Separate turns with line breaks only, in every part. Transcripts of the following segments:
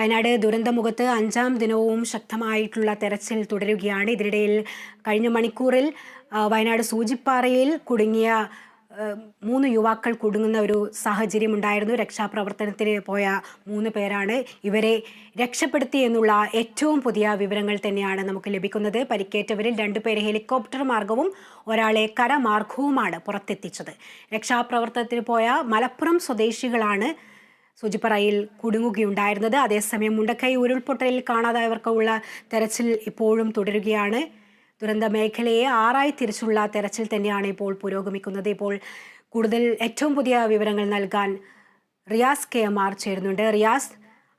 വയനാട് ദുരന്തമുഖത്ത് 5-ാം ദിനവും ശക്തമായിട്ടുള്ള തെരച്ചിൽ തുടരുകയാണ്. ഇതിനിടയിൽ കഴിഞ്ഞ മണിക്കൂറിൽ വയനാട് സൂചിപ്പാറയിൽ കുടുങ്ങിയ 3 യുവാക്കൾ കുടുങ്ങുന്ന ഒരു സാഹചര്യം ഉണ്ടായിരുന്നു. രക്ഷാപ്രവർത്തനത്തിന് പോയ 3 പേരാണ്. ഇവരെ രക്ഷപ്പെടുത്തി എന്നുള്ള ഏറ്റവും പുതിയ വിവരങ്ങൾ തന്നെയാണ് നമുക്ക് ലഭിക്കുന്നത്. പരിക്കേറ്റവരിൽ 2 പേരെ ഹെലികോപ്റ്റർ മാർഗവും ഒരാളെ കരമാർഗവുമാണ് പുറത്തെത്തിച്ചത്. രക്ഷാപ്രവർത്തനത്തിന് പോയ മലപ്പുറം സ്വദേശികളാണ് സൂചിപ്പാറയിൽ കുടുങ്ങുകയുണ്ടായിരുന്നത്. അതേസമയം മുണ്ടക്കൈ ഉരുൾപൊട്ടലിൽ കാണാതായവർക്കുള്ള തെരച്ചിൽ ഇപ്പോഴും തുടരുകയാണ്. ദുരന്ത മേഖലയെ 6ആയി തിരിച്ചുള്ള തെരച്ചിൽ തന്നെയാണ് ഇപ്പോൾ പുരോഗമിക്കുന്നത്. ഇപ്പോൾ കൂടുതൽ ഏറ്റവും പുതിയ വിവരങ്ങൾ നൽകാൻ റിയാസ് KMR ചേരുന്നുണ്ട്. റിയാസ്,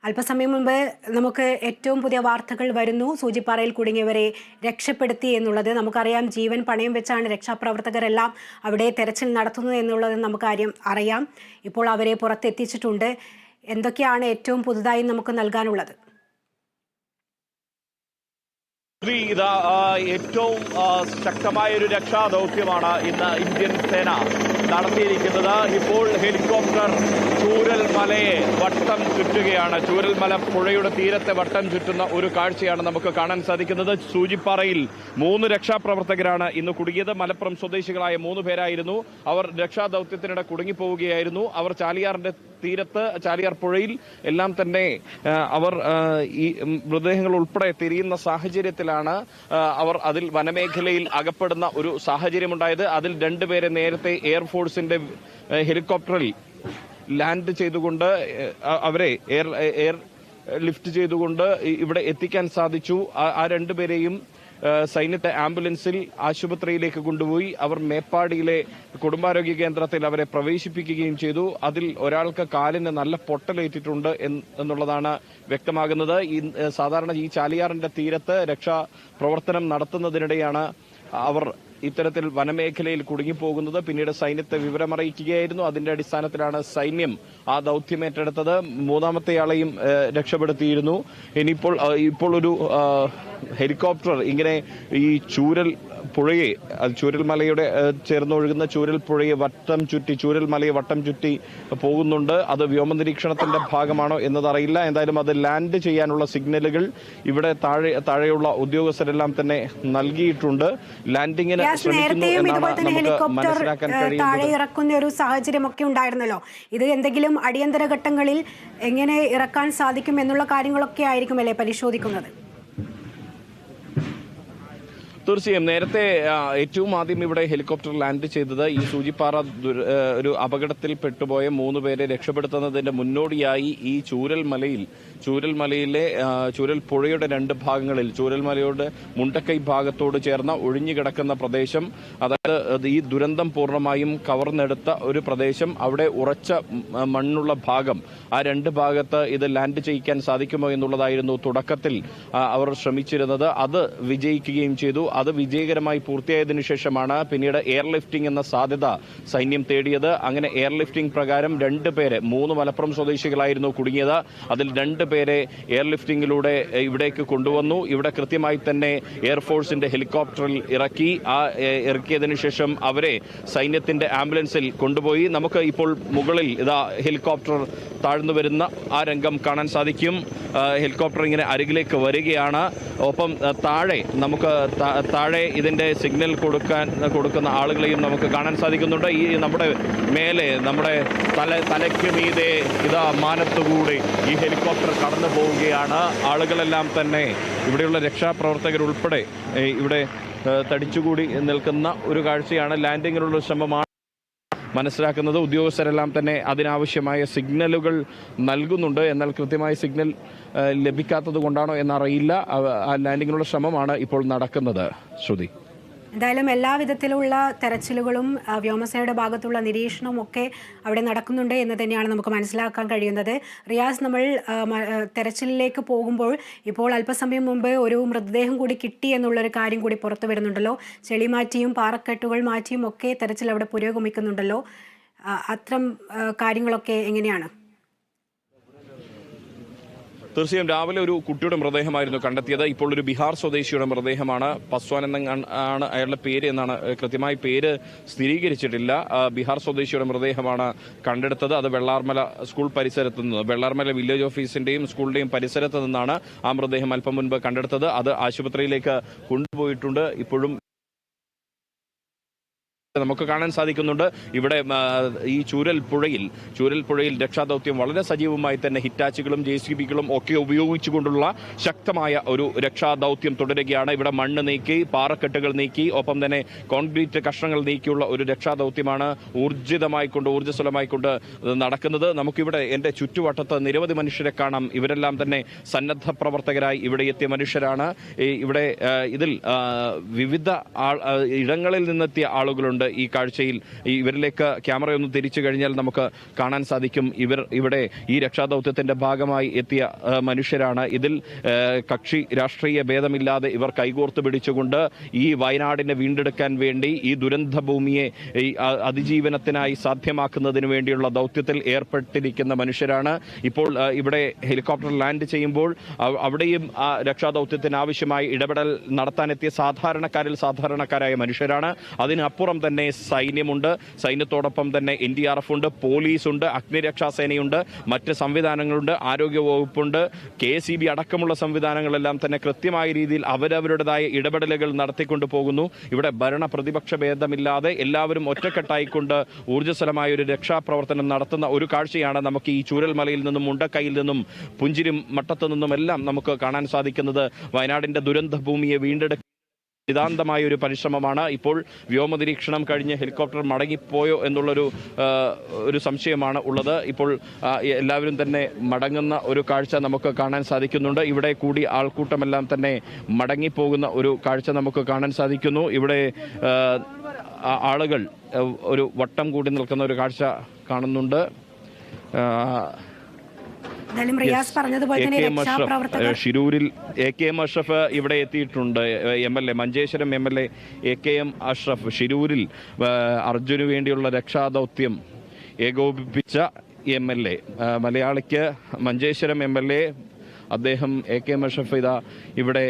അല്പസമയം മുമ്പ് നമുക്ക് ഏറ്റവും പുതിയ വാർത്തകൾ വരുന്നു. സൂചിപ്പാറയിൽ കുടുങ്ങിയവരെ രക്ഷപ്പെടുത്തി എന്നുള്ളത് നമുക്കറിയാം. ജീവൻ പണയം വെച്ചാണ് രക്ഷാപ്രവർത്തകരെല്ലാം അവിടെ തെരച്ചിൽ നടത്തുന്നത് എന്നുള്ളത് നമുക്ക് അറിയാം. ഇപ്പോൾ അവരെ പുറത്തെത്തിച്ചിട്ടുണ്ട്. എന്തൊക്കെയാണ് ഏറ്റവും പുതുതായി നമുക്ക് നൽകാനുള്ളത്?
ഇതാ ഏറ്റവും ശക്തമായ ഒരു രക്ഷാദൗത്യമാണ് ഇന്ന് ഇന്ത്യൻ സേന നടത്തിയിരിക്കുന്നത്. ഇപ്പോൾ ഹെലികോപ്റ്റർ ചൂരൽമലയെ വട്ടം ചുറ്റുകയാണ്. ചൂരൽമല പുഴയുടെ തീരത്തെ വട്ടം ചുറ്റുന്ന ഒരു കാഴ്ചയാണ് നമുക്ക് കാണാൻ സാധിക്കുന്നത്. സൂചിപ്പാറയിൽ 3 രക്ഷാപ്രവർത്തകരാണ് ഇന്ന് കുടുങ്ങിയത്. മലപ്പുറം സ്വദേശികളായ 3 പേരായിരുന്നു. അവർ രക്ഷാദൗത്യത്തിനിടെ കുടുങ്ങിപ്പോവുകയായിരുന്നു. അവർ ചാലിയാറിന്റെ തീരത്ത്, ചാലിയാർ പുഴയിൽ എല്ലാം തന്നെ അവർ ഈ മൃതദേഹങ്ങൾ ഉൾപ്പെടെ തിരിയുന്ന സാഹചര്യത്തിലാണ് അവർ അതിൽ വനമേഖലയിൽ അകപ്പെടുന്ന ഒരു സാഹചര്യമുണ്ടായത്. അതിൽ 2 പേരെ നേരത്തെ എയർഫോഴ്സിന്റെ ഹെലികോപ്റ്ററിൽ ലാൻഡ് ചെയ്തുകൊണ്ട് അവരെ എയർ ലിഫ്റ്റ് ചെയ്തുകൊണ്ട് ഇവിടെ എത്തിക്കാൻ സാധിച്ചു. ആ 2 പേരെയും സൈന്യത്തെ ആംബുലൻസിൽ ആശുപത്രിയിലേക്ക് കൊണ്ടുപോയി. അവർ മേപ്പാടിയിലെ കുടുംബാരോഗ്യ കേന്ദ്രത്തിൽ അവരെ പ്രവേശിപ്പിക്കുകയും ചെയ്തു. അതിൽ ഒരാൾക്ക് കാലിന് നല്ല പൊട്ടലേറ്റിട്ടുണ്ട് എന്നുള്ളതാണ് വ്യക്തമാകുന്നത്. സാധാരണ ഈ ചാലിയാറിന്റെ തീരത്ത് രക്ഷാപ്രവർത്തനം നടത്തുന്നതിനിടെയാണ് അവർ ഇത്തരത്തിൽ വനമേഖലയിൽ കുടുങ്ങിപ്പോകുന്നത്. പിന്നീട് സൈന്യത്തെ വിവരമറിയിക്കുകയായിരുന്നു. അതിന്റെ അടിസ്ഥാനത്തിലാണ് സൈന്യം ആ ദൗത്യം ഏറ്റെടുത്തത്. 3ാമത്തെയാളെയും രക്ഷപ്പെടുത്തിയിരുന്നു. ഇപ്പോൾ ഒരു ഹെലികോപ്റ്റർ ഇങ്ങനെ ഈ പുഴയെ, ചൂരൽമലയുടെ ചേർന്നൊഴുകുന്ന ചൂരൽ പുഴയെ വട്ടം ചുറ്റി, ചൂരൽമലയെ വട്ടം ചുറ്റി പോകുന്നുണ്ട്. അത് വ്യോമനിരീക്ഷണത്തിന്റെ ഭാഗമാണോ എന്നതറിയില്ല. എന്തായാലും അത് ലാൻഡ് ചെയ്യാനുള്ള സിഗ്നലുകൾ ഇവിടെ താഴെയുള്ള ഉദ്യോഗസ്ഥരെല്ലാം തന്നെ നൽകിയിട്ടുണ്ട്. ലാൻഡിങ്ങിന് ശ്രമിക്കുന്നു എന്നാണ് നമുക്ക് മനസ്സിലാക്കാൻ കഴിയുന്നത്.
ഇറക്കുന്ന ഒരു സാഹചര്യമൊക്കെ ഉണ്ടായിരുന്നല്ലോ. ഇത് എന്തെങ്കിലും അടിയന്തര ഘട്ടങ്ങളിൽ എങ്ങനെ ഇറക്കാൻ സാധിക്കും എന്നുള്ള കാര്യങ്ങളൊക്കെ ആയിരിക്കും അല്ലേ പരിശോധിക്കുന്നത്?
തീർച്ചയായും നേരത്തെ ഏറ്റവും ആദ്യം ഇവിടെ ഹെലികോപ്റ്റർ ലാൻഡ് ചെയ്തത് ഈ സൂചിപ്പാറ ഒരു അപകടത്തിൽ പെട്ടുപോയ 3 പേരെ രക്ഷപ്പെടുത്തുന്നതിന്റെ മുന്നോടിയായി ഈ ചൂരൽമലയിലെ ചൂരൽ പുഴയുടെ 2 ഭാഗങ്ങളിൽ, ചൂരൽമലയുടെ മുണ്ടക്കൈ ഭാഗത്തോട് ചേർന്ന ഒഴിഞ്ഞുകിടക്കുന്ന പ്രദേശം, അതായത് ഈ ദുരന്തം പൂർണ്ണമായും കവർന്നെടുത്ത ഒരു പ്രദേശം, അവിടെ ഉറച്ച മണ്ണുള്ള ഭാഗം, ആ 2 ഭാഗത്ത് ഇത് ലാൻഡ് ചെയ്യിക്കാൻ സാധിക്കുമോ എന്നുള്ളതായിരുന്നു തുടക്കത്തിൽ അവർ ശ്രമിച്ചിരുന്നത്. അത് വിജയിക്കുകയും ചെയ്തു. അത് വിജയകരമായി പൂർത്തിയായതിനു ശേഷമാണ് പിന്നീട് എയർലിഫ്റ്റിംഗ് എന്ന സാധ്യത സൈന്യം തേടിയത്. അങ്ങനെ എയർലിഫ്റ്റിംഗ് പ്രകാരം 2 പേരെ, 3 മലപ്പുറം സ്വദേശികളായിരുന്നു കുടുങ്ങിയത്. അതിൽ 2 പേരെ എയർലിഫ്റ്റിംഗിലൂടെ ഇവിടേക്ക് കൊണ്ടുവന്നു. ഇവിടെ കൃത്യമായി തന്നെ എയർഫോഴ്സിന്റെ ഹെലികോപ്റ്ററിൽ ഇറക്കി. ഇറക്കിയതിനു ശേഷം അവരെ സൈന്യത്തിന്റെ ആംബുലൻസിൽ കൊണ്ടുപോയി. നമുക്ക് ഇപ്പോൾ മുകളിൽ ഇതാ ഹെലികോപ്റ്റർ താഴ്ന്നു വരുന്ന ആ രംഗം കാണാൻ സാധിക്കും. ഹെലികോപ്റ്റർ ഇങ്ങനെ അരികിലേക്ക് വരികയാണ്. ഒപ്പം താഴെ ഇതിന്റെ സിഗ്നൽ കൊടുക്കുന്ന ആളുകളെയും നമുക്ക് കാണാൻ സാധിക്കുന്നുണ്ട്. ഈ നമ്മുടെ മേലെ, നമ്മുടെ തലയ്ക്ക് മീതെ ഇതാ മാനത്തുകൂടി ഈ ഹെലികോപ്റ്റർ കടന്നു പോവുകയാണ്. ആളുകളെല്ലാം തന്നെ, ഇവിടെയുള്ള രക്ഷാപ്രവർത്തകരുൾപ്പെടെ ഇവിടെ തടിച്ചുകൂടി നിൽക്കുന്ന ഒരു കാഴ്ചയാണ്. ലാൻഡിങ്ങിനുള്ള ശ്രമമാണ് മനസ്സിലാക്കുന്നത്. ഉദ്യോഗസ്ഥരെല്ലാം തന്നെ അതിനാവശ്യമായ സിഗ്നലുകൾ നൽകുന്നുണ്ട്. എന്നാൽ കൃത്യമായ സിഗ്നൽ ലഭിക്കാത്തത് കൊണ്ടാണോ എന്നറിയില്ല. ആ ലാൻഡിങ്ങിനുള്ള ശ്രമമാണ് ഇപ്പോൾ നടക്കുന്നത്. ശ്രുതി,
എന്തായാലും എല്ലാവിധത്തിലുള്ള തെരച്ചിലുകളും വ്യോമസേനയുടെ ഭാഗത്തുള്ള നിരീക്ഷണവും ഒക്കെ അവിടെ നടക്കുന്നുണ്ട് എന്ന് തന്നെയാണ് നമുക്ക് മനസ്സിലാക്കാൻ കഴിയുന്നത്. റിയാസ്, നമ്മൾ തെരച്ചിലിലേക്ക് പോകുമ്പോൾ ഇപ്പോൾ അല്പസമയം മുമ്പ് ഒരു മൃതദേഹം കൂടി കിട്ടി എന്നുള്ളൊരു കാര്യം കൂടി പുറത്തു വരുന്നുണ്ടല്ലോ. ചെളി മാറ്റിയും പാറക്കെട്ടുകൾ മാറ്റിയും ഒക്കെ തെരച്ചിൽ അവിടെ പുരോഗമിക്കുന്നുണ്ടല്ലോ. അത്തരം കാര്യങ്ങളൊക്കെ എങ്ങനെയാണ്?
തീർച്ചയായും രാവിലെ ഒരു കുട്ടിയുടെ മൃതദേഹമായിരുന്നു കണ്ടെത്തിയത്. ഇപ്പോൾ ഒരു ബീഹാർ സ്വദേശിയുടെ മൃതദേഹമാണ്. പസ്വാൻ ആണ് അയാളുടെ പേര് എന്നാണ്. കൃത്യമായി പേര് സ്ഥിരീകരിച്ചിട്ടില്ല. ബീഹാർ സ്വദേശിയുടെ മൃതദേഹമാണ് കണ്ടെടുത്തത്. അത് വെള്ളാർമല സ്കൂൾ പരിസരത്ത് നിന്ന്, വെള്ളാർമല വില്ലേജ് ഓഫീസിന്റെയും സ്കൂളിന്റെയും പരിസരത്ത് നിന്നാണ് ആ മൃതദേഹം അല്പം മുൻപ് കണ്ടെടുത്തത്. അത് ആശുപത്രിയിലേക്ക് കൊണ്ടുപോയിട്ടുണ്ട്. ഇപ്പോഴും നമുക്ക് കാണാൻ സാധിക്കുന്നുണ്ട് ഇവിടെ ഈ ചൂരൽ പുഴയിൽ രക്ഷാദൗത്യം വളരെ സജീവമായി തന്നെ ഹിറ്റാച്ചുകളും JCBകളും ഒക്കെ ഉപയോഗിച്ചുകൊണ്ടുള്ള ശക്തമായ ഒരു രക്ഷാദൗത്യം തുടരുകയാണ്. ഇവിടെ മണ്ണ് നീക്കി, പാറക്കെട്ടുകൾ നീക്കി, ഒപ്പം തന്നെ കോൺക്രീറ്റ് കഷ്ണങ്ങൾ നീക്കിയുള്ള ഒരു രക്ഷാദൗത്യമാണ് ഊർജ്ജസ്വലമായിക്കൊണ്ട് നടക്കുന്നത്. നമുക്കിവിടെ എൻ്റെ ചുറ്റുവട്ടത്ത് നിരവധി മനുഷ്യരെ കാണാം. ഇവരെല്ലാം തന്നെ സന്നദ്ധ പ്രവർത്തകരായി ഇവിടെ എത്തിയ മനുഷ്യരാണ്. ഇവിടെ ഇതിൽ വിവിധ ഇടങ്ങളിൽ നിന്നെത്തിയ ആളുകളുണ്ട്. ഈ കാഴ്ചയിൽ ഇവരിലേക്ക് ക്യാമറയൊന്ന് തിരിച്ചു കഴിഞ്ഞാൽ നമുക്ക് കാണാൻ സാധിക്കും. ഇവിടെ ഈ രക്ഷാദൗത്യത്തിന്റെ ഭാഗമായി എത്തിയ മനുഷ്യരാണ്. ഇതിൽ കക്ഷി രാഷ്ട്രീയ ഭേദമില്ലാതെ ഇവർ കൈകോർത്ത് പിടിച്ചുകൊണ്ട് ഈ വയനാടിനെ വീണ്ടെടുക്കാൻ വേണ്ടി, ഈ ദുരന്ത ഭൂമിയെ അതിജീവനത്തിനായി സാധ്യമാക്കുന്നതിന് വേണ്ടിയുള്ള ദൗത്യത്തിൽ ഏർപ്പെട്ടിരിക്കുന്ന മനുഷ്യരാണ്. ഇപ്പോൾ ഇവിടെ ഹെലികോപ്റ്റർ ലാൻഡ് ചെയ്യുമ്പോൾ അവിടെയും ആ രക്ഷാദൗത്യത്തിന് ആവശ്യമായി ഇടപെടൽ നടത്താനെത്തിയ സാധാരണക്കാരായ മനുഷ്യരാണ്. അതിനപ്പുറം തന്നെ സൈന്യമുണ്ട്. സൈന്യത്തോടൊപ്പം തന്നെ NDRF ഉണ്ട്, പോലീസുണ്ട്, അഗ്നിരക്ഷാസേനയുണ്ട്, മറ്റ് സംവിധാനങ്ങളുണ്ട്, ആരോഗ്യവകുപ്പുണ്ട്, KSEB അടക്കമുള്ള സംവിധാനങ്ങളെല്ലാം തന്നെ കൃത്യമായ രീതിയിൽ അവരവരുടേതായ ഇടപെടലുകൾ നടത്തിക്കൊണ്ടു പോകുന്നു. ഇവിടെ ഭരണ പ്രതിപക്ഷ ഭേദമില്ലാതെ എല്ലാവരും ഒറ്റക്കെട്ടായിക്കൊണ്ട് ഊർജ്ജസ്വലമായ ഒരു രക്ഷാപ്രവർത്തനം നടത്തുന്ന ഒരു കാഴ്ചയാണ് നമുക്ക് ഈ ചൂരൽമലയിൽ നിന്നും, മുണ്ടക്കൈയിൽ നിന്നും, പുഞ്ചിരി മട്ടത്തു നിന്നുമെല്ലാം നമുക്ക് കാണാൻ സാധിക്കുന്നത്. വയനാടിന്റെ ദുരന്ത ഭൂമിയെ വീണ്ടെടുക്കാൻ നിതാന്തമായ ഒരു പരിശ്രമമാണ്. ഇപ്പോൾ വ്യോമനിരീക്ഷണം കഴിഞ്ഞ് ഹെലികോപ്റ്റർ മടങ്ങിപ്പോയോ എന്നുള്ളൊരു സംശയമാണ് ഉള്ളത്. ഇപ്പോൾ എല്ലാവരും തന്നെ മടങ്ങുന്ന ഒരു കാഴ്ച നമുക്ക് കാണാൻ സാധിക്കുന്നുണ്ട്. ഇവിടെ കൂടി ആൾക്കൂട്ടമെല്ലാം തന്നെ മടങ്ങിപ്പോകുന്ന ഒരു കാഴ്ച നമുക്ക് കാണാൻ സാധിക്കുന്നു. ഇവിടെ ആളുകൾ ഒരു വട്ടം കൂടി നിൽക്കുന്ന ഒരു കാഴ്ച കാണുന്നുണ്ട്. ഷിരൂരിൽ AKM അഷ്റഫ് ഇവിടെ എത്തിയിട്ടുണ്ട്. MLA Manjeshwaram MLA AKM Ashraf ഷിരൂരിൽ അർജുന് വേണ്ടിയുള്ള രക്ഷാദൗത്യം ഏകോപിപ്പിച്ച MLA, മലയാളിക്ക് മഞ്ചേശ്വരം MLA അദ്ദേഹം AKM അഷ്റഫ് ഇതാ ഇവിടെ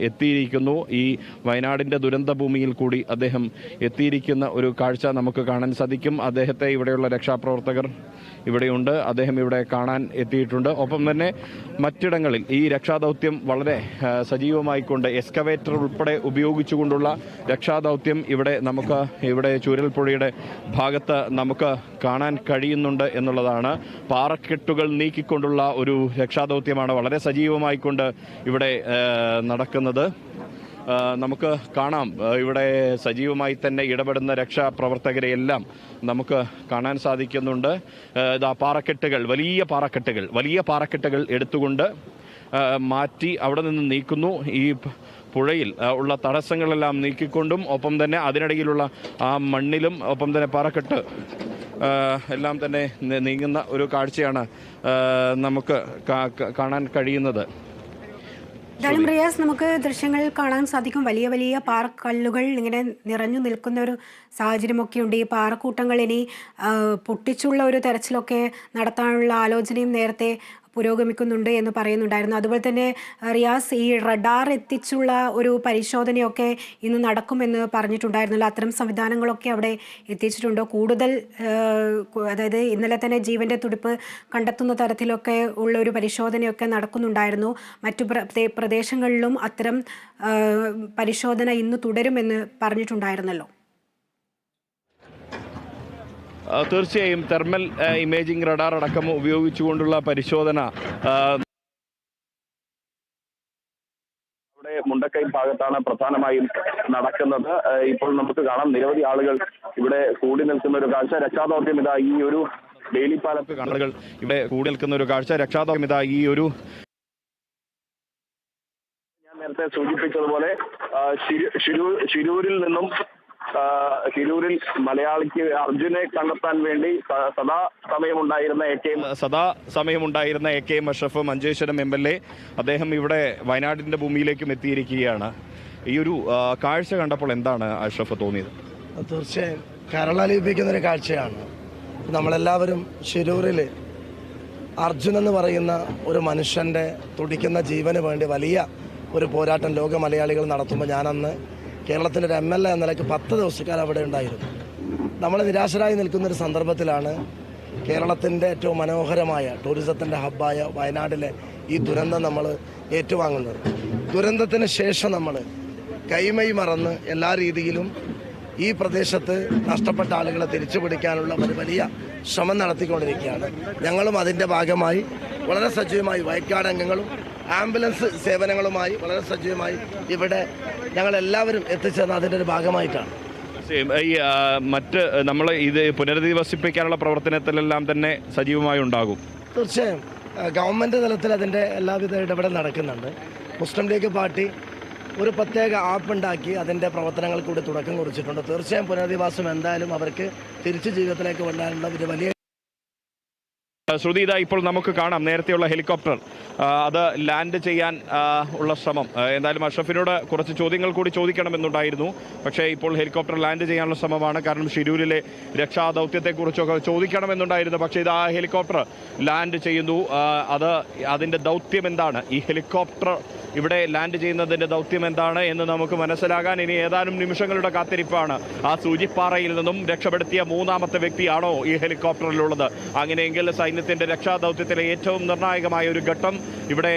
എത്തിയിരിക്കുന്നു. ഈ വയനാടിൻ്റെ ദുരന്ത ഭൂമിയിൽ കൂടി അദ്ദേഹം എത്തിയിരിക്കുന്ന ഒരു കാഴ്ച നമുക്ക് കാണാൻ സാധിക്കും. അദ്ദേഹത്തെ ഇവിടെയുള്ള രക്ഷാപ്രവർത്തകർ ഇവിടെയുണ്ട്. അദ്ദേഹം ഇവിടെ കാണാൻ എത്തിയിട്ടുണ്ട്. ഒപ്പം തന്നെ മറ്റിടങ്ങളിൽ ഈ രക്ഷാദൗത്യം വളരെ സജീവമായിക്കൊണ്ട് എക്സ്കവേറ്റർ ഉൾപ്പെടെ ഉപയോഗിച്ചുകൊണ്ടുള്ള രക്ഷാദൗത്യം ഇവിടെ ചൂരൽപ്പുഴയുടെ ഭാഗത്ത് നമുക്ക് കാണാൻ കഴിയുന്നുണ്ട് എന്നുള്ളതാണ്. പാറക്കെട്ടുകൾ നീക്കിക്കൊണ്ടുള്ള ഒരു രക്ഷാദൗത്യമാണ് വളരെ സജീവമായിക്കൊണ്ട് ഇവിടെ നടക്കുന്നത്. നമുക്ക് കാണാം ഇവിടെ സജീവമായി തന്നെ ഇടപെടുന്ന രക്ഷാപ്രവർത്തകരെയെല്ലാം നമുക്ക് കാണാൻ സാധിക്കുന്നുണ്ട്. പാറക്കെട്ടുകൾ, വലിയ പാറക്കെട്ടുകൾ എടുത്തുകൊണ്ട് മാറ്റി അവിടെ നിന്ന് നീക്കുന്നു. ഈ പുഴയിൽ ഉള്ള തടസ്സങ്ങളെല്ലാം നീക്കിക്കൊണ്ടും ഒപ്പം തന്നെ അതിനിടയിലുള്ള ആ മണ്ണിലും ഒപ്പം തന്നെ പാറക്കെട്ട് എല്ലാം തന്നെ നീങ്ങുന്ന ഒരു കാഴ്ചയാണ് നമുക്ക് കാണാൻ കഴിയുന്നത്.
എന്തായാലും റിയാസ്, നമുക്ക് ദൃശ്യങ്ങൾ കാണാൻ സാധിക്കും. വലിയ വലിയ പാറക്കല്ലുകൾ ഇങ്ങനെ നിറഞ്ഞു നിൽക്കുന്ന ഒരു സാഹചര്യമൊക്കെ ഉണ്ട്. ഈ പാറക്കൂട്ടങ്ങൾ ഇനി പൊട്ടിച്ചുള്ള ഒരു തെരച്ചിലൊക്കെ നടത്താനുള്ള ആലോചനയും നേരത്തെ പുരോഗമിക്കുന്നുണ്ട് എന്ന് പറയുന്നുണ്ടായിരുന്നു. അതുപോലെ തന്നെ റിയാസ്, ഈ റഡാർ എത്തിച്ചുള്ള ഒരു പരിശോധനയൊക്കെ ഇന്ന് നടക്കുമെന്ന് പറഞ്ഞിട്ടുണ്ടായിരുന്നല്ലോ. അത്തരം സംവിധാനങ്ങളൊക്കെ അവിടെ എത്തിച്ചിട്ടുണ്ടോ? കൂടുതൽ അതായത് ഇന്നലെ തന്നെ ജീവൻ്റെ തുടിപ്പ് കണ്ടെത്തുന്ന തരത്തിലൊക്കെ ഉള്ള ഒരു പരിശോധനയൊക്കെ നടക്കുന്നുണ്ടായിരുന്നു. മറ്റു പ്രദേശങ്ങളിലും അത്തരം പരിശോധന ഇന്ന് തുടരുമെന്ന് പറഞ്ഞിട്ടുണ്ടായിരുന്നല്ലോ.
തീർച്ചയായും തെർമൽ ഇമേജിംഗ് റഡാർ അടക്കം ഉപയോഗിച്ചുകൊണ്ടുള്ള പരിശോധന അവിടെ മുണ്ടക്കൈ ഭാഗത്താണ് പ്രധാനമായും നടക്കുന്നത്. ഇപ്പോൾ നമുക്ക് കാണാം നിരവധി ആളുകൾ ഇവിടെ കൂടി നിൽക്കുന്ന ഒരു കാഴ്ച. രക്ഷാദൗത്യം ഇതാ ഈ ഒരു ഡെയിലി പാലത്ത് ആളുകൾ ഇവിടെ കൂടി നിൽക്കുന്ന ഒരു കാഴ്ച. രക്ഷാദൗത്യം ഇതാ ഈ ഒരു ഞാൻ നേരത്തെ സൂചിപ്പിച്ചതുപോലെ ഷിരൂരിൽ നിന്നും മലയാളിക്ക് അർജുനെ കണ്ടെത്താൻ വേണ്ടി സദാ സമയമുണ്ടായിരുന്ന AKM അഷ്റഫ് മഞ്ചേശ്വരം MLA അദ്ദേഹം ഇവിടെ വയനാടിന്റെ ഭൂമിയിലേക്കും എത്തിയിരിക്കുകയാണ്. ഈ ഒരു കാഴ്ച കണ്ടപ്പോൾ എന്താണ് അഷ്റഫ് തോന്നിയത്?
തീർച്ചയായും കരളലിയിപ്പിക്കുന്ന ഒരു കാഴ്ചയാണ്. നമ്മളെല്ലാവരും ഷിരൂരിൽ അർജുൻ എന്ന് പറയുന്ന ഒരു മനുഷ്യൻ്റെ തുടിക്കുന്ന ജീവന് വേണ്ടി വലിയ ഒരു പോരാട്ടം ലോക മലയാളികൾ നടത്തുമ്പോൾ ഞാനന്ന് കേരളത്തിൻ്റെ ഒരു MLA എന്ന നിലയ്ക്ക് 10 ദിവസക്കാലം അവിടെ ഉണ്ടായിരുന്നു. നമ്മൾ നിരാശരായി നിൽക്കുന്നൊരു സന്ദർഭത്തിലാണ് കേരളത്തിൻ്റെ ഏറ്റവും മനോഹരമായ ടൂറിസത്തിൻ്റെ ഹബ്ബായ വയനാട്ടിലെ ഈ ദുരന്തം നമ്മൾ ഏറ്റുവാങ്ങുന്നത്. ദുരന്തത്തിന് ശേഷം നമ്മൾ കൈമൈ മറന്ന് എല്ലാ രീതിയിലും ഈ പ്രദേശത്ത് നഷ്ടപ്പെട്ട ആളുകളെ തിരിച്ചു പിടിക്കാനുള്ള ഒരു വലിയ ശ്രമം നടത്തിക്കൊണ്ടിരിക്കുകയാണ്. ഞങ്ങളും അതിൻ്റെ ഭാഗമായി വളരെ സജീവമായി വയക്കാട് അംഗങ്ങളും ആംബുലൻസ് സേവനങ്ങളുമായി വളരെ സജീവമായി ഇവിടെ ഞങ്ങളെല്ലാവരും എത്തിച്ചേർന്ന് അതിൻ്റെ ഒരു ഭാഗമായിട്ടാണ്.
ഈ മറ്റ് നമ്മൾ ഇത് പുനരധിവസിപ്പിക്കാനുള്ള പ്രവർത്തനത്തിലെല്ലാം തന്നെ സജീവമായി ഉണ്ടാകും.
തീർച്ചയായും ഗവൺമെൻറ് തലത്തിൽ അതിൻ്റെ എല്ലാവിധ ഇടപെടൽ നടക്കുന്നുണ്ട്. മുസ്ലിം ലീഗ് പാർട്ടി ഒരു പ്രത്യേക ആപ്പ് ഉണ്ടാക്കി അതിൻ്റെ പ്രവർത്തനങ്ങൾ കൂടി തുടക്കം കുറിച്ചിട്ടുണ്ട്. തീർച്ചയായും പുനരധിവാസം എന്തായാലും അവർക്ക് തിരിച്ചു ജീവിതത്തിലേക്ക് വരാനുള്ള ഒരു വലിയ
ശ്രുതി, ഇതാ ഇപ്പോൾ നമുക്ക് കാണാം നേരത്തെയുള്ള ഹെലികോപ്റ്റർ അത് ലാൻഡ് ചെയ്യാൻ ഉള്ള ശ്രമം. എന്തായാലും അഷ്റഫിനോട് കുറച്ച് ചോദ്യങ്ങൾ കൂടി ചോദിക്കണമെന്നുണ്ടായിരുന്നു. പക്ഷേ ഇപ്പോൾ ഹെലികോപ്റ്റർ ലാൻഡ് ചെയ്യാനുള്ള ശ്രമമാണ്. കാരണം ഷിരൂരിലെ രക്ഷാദൗത്യത്തെക്കുറിച്ചൊക്കെ ചോദിക്കണമെന്നുണ്ടായിരുന്നു. പക്ഷേ ഇത് ആ ഹെലികോപ്റ്റർ ലാൻഡ് ചെയ്യുന്നു. അതിൻ്റെ ദൗത്യം എന്താണ്, ഈ ഹെലികോപ്റ്റർ ഇവിടെ ലാൻഡ് ചെയ്യുന്നതിൻ്റെ ദൗത്യം എന്താണ് എന്ന് നമുക്ക് മനസ്സിലാകാൻ ഇനി ഏതാനും നിമിഷങ്ങളുടെ കാത്തിരിപ്പാണ്. ആ സൂചിപ്പാറയിൽ നിന്നും രക്ഷപ്പെടുത്തിയ 3ാമത്തെ വ്യക്തിയാണോ ഈ ഹെലികോപ്റ്ററിലുള്ളത്? അങ്ങനെയെങ്കിൽ സൈന്യത്തിൻ്റെ രക്ഷാദൗത്യത്തിലെ ഏറ്റവും നിർണായകമായ ഒരു ഘട്ടം ഇവിടെ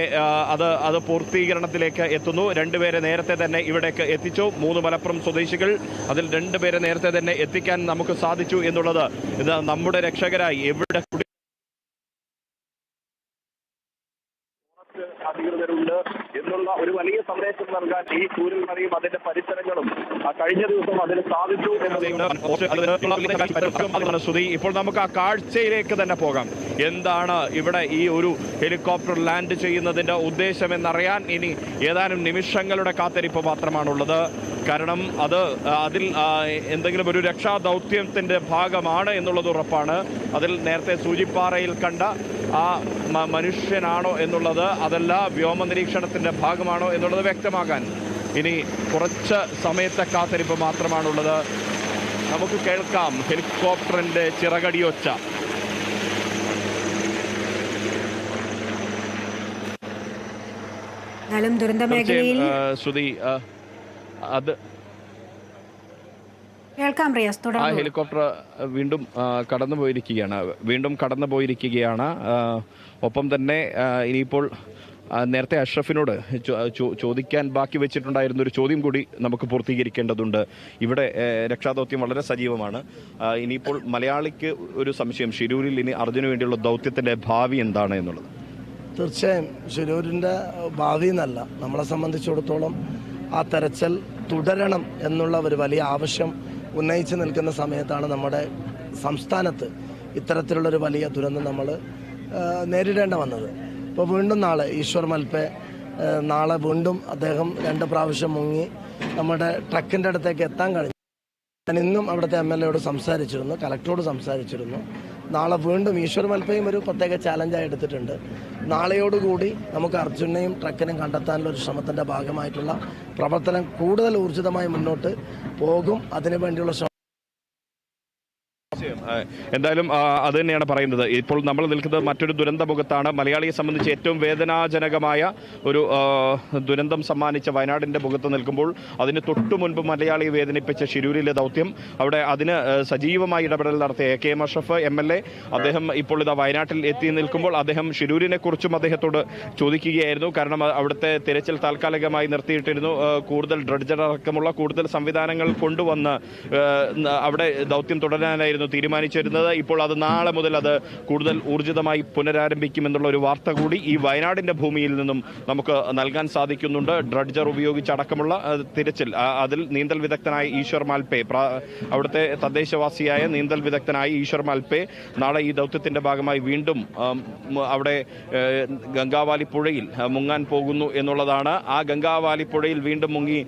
അത് പൂർത്തീകരണത്തിലേക്ക് എത്തുന്നു. 2 പേരെ നേരത്തെ തന്നെ ഇവിടേക്ക് എത്തിച്ചു. 3 മലപ്പുറം സ്വദേശികൾ, അതിൽ 2 പേരെ നേരത്തെ തന്നെ എത്തിക്കാൻ നമുക്ക് സാധിച്ചു എന്നുള്ളത് ഇത് നമ്മുടെ രക്ഷകരായി എവിടെ അധികൃതരുണ്ട് എന്നുള്ള ഒരു വലിയ സന്ദേശം നൽകാൻ ഈ ചൂരൽമലയും അതിന്റെ പരിസരങ്ങളും കഴിഞ്ഞ ദിവസം അതിന് സാധിച്ചു എന്നതാണ് ശ്രുതി. ഇപ്പോൾ നമുക്ക് ആ കാഴ്ചയിലേക്ക് തന്നെ പോകാം. എന്താണ് ഇവിടെ ഈ ഒരു ഹെലികോപ്റ്റർ ലാൻഡ് ചെയ്യുന്നതിന്റെ ഉദ്ദേശം എന്നറിയാൻ ഇനി ഏതാനും നിമിഷങ്ങളുടെ കാത്തിരിപ്പ് മാത്രമാണുള്ളത്. കാരണം അതിൽ എന്തെങ്കിലും ഒരു രക്ഷാദൗത്യത്തിന്റെ ഭാഗമാണ് എന്നുള്ളത് ഉറപ്പാണ്. അതിൽ നേരത്തെ സൂചിപ്പാറയിൽ കണ്ട ആ മനുഷ്യനാണോ എന്നുള്ളത്, അതല്ല വ്യോമ നിരീക്ഷണത്തിന്റെ ഭാഗമാണോ എന്നുള്ളത് വ്യക്തമാകാൻ ഇനി കുറച്ച് സമയത്തെ കാത്തിരിപ്പ് മാത്രമാണുള്ളത്. നമുക്ക് കേൾക്കാം ഹെലികോപ്റ്ററിന്റെ ചിറകടിയൊച്ച.
ദുരന്ത മേഖലയിൽ
ശ്രുതി, അത്
ആ
ഹെലികോപ്റ്റർ വീണ്ടും കടന്നു പോയിരിക്കുകയാണ്. ഒപ്പം തന്നെ ഇനിയിപ്പോൾ നേരത്തെ അഷ്റഫിനോട് ചോദിക്കാൻ ബാക്കി വെച്ചിട്ടുണ്ടായിരുന്ന ഒരു ചോദ്യം കൂടി നമുക്ക് പൂർത്തീകരിക്കേണ്ടതുണ്ട്. ഇവിടെ രക്ഷാദൗത്യം വളരെ സജീവമാണ്. ഇനിയിപ്പോൾ മലയാളിക്ക് ഒരു സംശയം, ഷിരൂരിൽ ഇനി അർജുന് വേണ്ടിയുള്ള ദൗത്യത്തിൻ്റെ ഭാവി എന്താണ് എന്നുള്ളത്.
തീർച്ചയായും ഷിരൂരിൻ്റെ ഭാവി എന്നല്ല, നമ്മളെ സംബന്ധിച്ചിടത്തോളം ആ തെരച്ചിൽ തുടരണം എന്നുള്ള ഒരു വലിയ ആവശ്യം ഉന്നയിച്ച് നിൽക്കുന്ന സമയത്താണ് നമ്മുടെ സംസ്ഥാനത്ത് ഇത്തരത്തിലുള്ളൊരു വലിയ ദുരന്തം നമ്മൾ നേരിടേണ്ട വന്നത്. ഇപ്പോൾ വീണ്ടും നാളെ ഈശ്വർ മൽപ്പെ നാളെ വീണ്ടും അദ്ദേഹം 2 പ്രാവശ്യം മുങ്ങി നമ്മുടെ ട്രക്കിൻ്റെ അടുത്തേക്ക് എത്താൻ കഴിഞ്ഞു. ഞാൻ ഇന്നും അവിടുത്തെ MLA സംസാരിച്ചിരുന്നു, കലക്ടറോട് സംസാരിച്ചിരുന്നു. നാളെ വീണ്ടും ഈശ്വർ മൽപ്പയും ഒരു പ്രത്യേക ചാലഞ്ചായി എടുത്തിട്ടുണ്ട്. നാളെയോടുകൂടി നമുക്ക് അർജുനെയും ട്രക്കിനെയും കണ്ടെത്താനുള്ള ഒരു ശ്രമത്തിൻ്റെ ഭാഗമായിട്ടുള്ള പ്രവർത്തനം കൂടുതൽ ഊർജിതമായി മുന്നോട്ട് പോകും. അതിനുവേണ്ടിയുള്ള
എന്തായാലും അത് തന്നെയാണ് പറയുന്നത്. ഇപ്പോൾ നമ്മൾ നിൽക്കുന്നത് മറ്റൊരു ദുരന്തമുഖത്താണ്. മലയാളിയെ സംബന്ധിച്ച് ഏറ്റവും വേദനാജനകമായ ഒരു ദുരന്തം സമ്മാനിച്ച വയനാടിൻ്റെ മുഖത്ത് നിൽക്കുമ്പോൾ അതിന് തൊട്ടു മുൻപ് മലയാളിയെ വേദനിപ്പിച്ച ഷിരൂരിലെ ദൗത്യം, അവിടെ അതിന് സജീവമായി ഇടപെടൽ നടത്തിയ KM അഷ്റഫ് MLA, അദ്ദേഹം ഇപ്പോൾ ഇതാ വയനാട്ടിൽ എത്തി നിൽക്കുമ്പോൾ അദ്ദേഹം ഷിരൂരിനെ കുറിച്ചും അദ്ദേഹത്തോട് ചോദിക്കുകയായിരുന്നു. കാരണം അവിടുത്തെ തിരച്ചിൽ താൽക്കാലികമായി നിർത്തിയിട്ടിരുന്നു. കൂടുതൽ ഡ്രഡ്ജർ അടക്കമുള്ള കൂടുതൽ സംവിധാനങ്ങൾ കൊണ്ടുവന്ന് അവിടെ ദൗത്യം തുടരാനായിരുന്നു തീരുമാനിച്ചിരുന്നത്. ഇപ്പോൾ അത് നാളെ മുതൽ അത് കൂടുതൽ ഊർജിതമായി പുനരാരംഭിക്കുമെന്നുള്ള ഒരു വാർത്ത കൂടി ഈ വയനാടിൻ്റെ ഭൂമിയിൽ നിന്നും നമുക്ക് നൽകാൻ സാധിക്കുന്നുണ്ട്. ഡ്രഡ്ജർ ഉപയോഗിച്ചടക്കമുള്ള തിരച്ചിൽ, അതിൽ നീന്തൽ വിദഗ്ധനായ ഈശ്വർ മാൽപ്പെ, അവിടുത്തെ തദ്ദേശവാസിയായ നീന്തൽ വിദഗ്ധനായ ഈശ്വർ മാൽപ്പെ നാളെ ഈ ദൗത്യത്തിൻ്റെ ഭാഗമായി വീണ്ടും അവിടെ ഗംഗാവാലി പുഴയിൽ മുങ്ങാൻ പോകുന്നു എന്നുള്ളതാണ്. ആ ഗംഗാവാലി പുഴയിൽ വീണ്ടും മുങ്ങി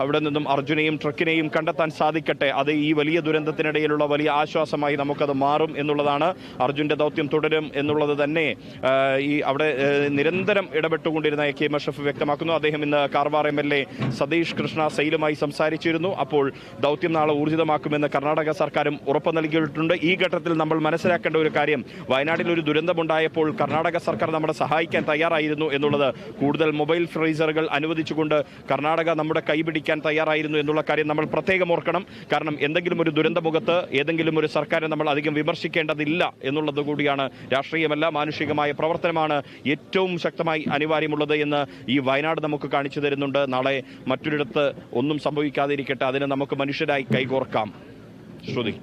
അവിടെ നിന്നും അർജുനെയും ട്രക്കിനെയും കണ്ടെത്താൻ സാധിക്കട്ടെ. അത് ഈ വലിയ ദുരന്തത്തിനിടയിലുള്ള വലിയ ആശ്വാസമായി ദൗത്യമായി നമുക്കത് മാറും എന്നുള്ളതാണ്. അർജുൻ്റെ ദൗത്യം തുടരും എന്നുള്ളത് തന്നെ ഈ അവിടെ നിരന്തരം ഇടപെട്ടുകൊണ്ടിരുന്ന എ.കെ.എം. അഷ്റഫ് വ്യക്തമാക്കുന്നു. അദ്ദേഹം ഇന്ന് കാർവാർ MLA സതീഷ് കൃഷ്ണ സെയിലുമായി സംസാരിച്ചിരുന്നു. അപ്പോൾ ദൗത്യം നാളെ ഊർജിതമാക്കുമെന്ന് കർണാടക സർക്കാരും ഉറപ്പ് നൽകിയിട്ടുണ്ട്. ഈ ഘട്ടത്തിൽ നമ്മൾ മനസ്സിലാക്കേണ്ട ഒരു കാര്യം, വയനാട്ടിൽ ഒരു ദുരന്തമുണ്ടായപ്പോൾ കർണാടക സർക്കാർ നമ്മളെ സഹായിക്കാൻ തയ്യാറായിരുന്നു എന്നുള്ളത്. കൂടുതൽ മൊബൈൽ ഫ്രീസറുകൾ അനുവദിച്ചുകൊണ്ട് കർണാടക നമ്മുടെ കൈപിടിക്കാൻ തയ്യാറായിരുന്നു എന്നുള്ള കാര്യം നമ്മൾ പ്രത്യേകം ഓർക്കണം. കാരണം എന്തെങ്കിലും ഒരു ദുരന്തമുഖത്ത് ഏതെങ്കിലും ഒരു സർക്കാരെ നമ്മൾ അധികം വിമർശിക്കേണ്ടതില്ല എന്നുള്ളത് കൂടിയാണ്. രാഷ്ട്രീയമല്ല, മാനുഷികമായ പ്രവർത്തനമാണ് ഏറ്റവും ശക്തമായി അനിവാര്യമുള്ളത് എന്ന് ഈ വയനാട് നമുക്ക് കാണിച്ചു തരുന്നുണ്ട്. നാളെ മറ്റൊരിടത്ത് ഒന്നും സംഭവിക്കാതിരിക്കട്ടെ, അതിന് നമുക്ക് മനുഷ്യരായി കൈകോർക്കാം. ശ്രുതി.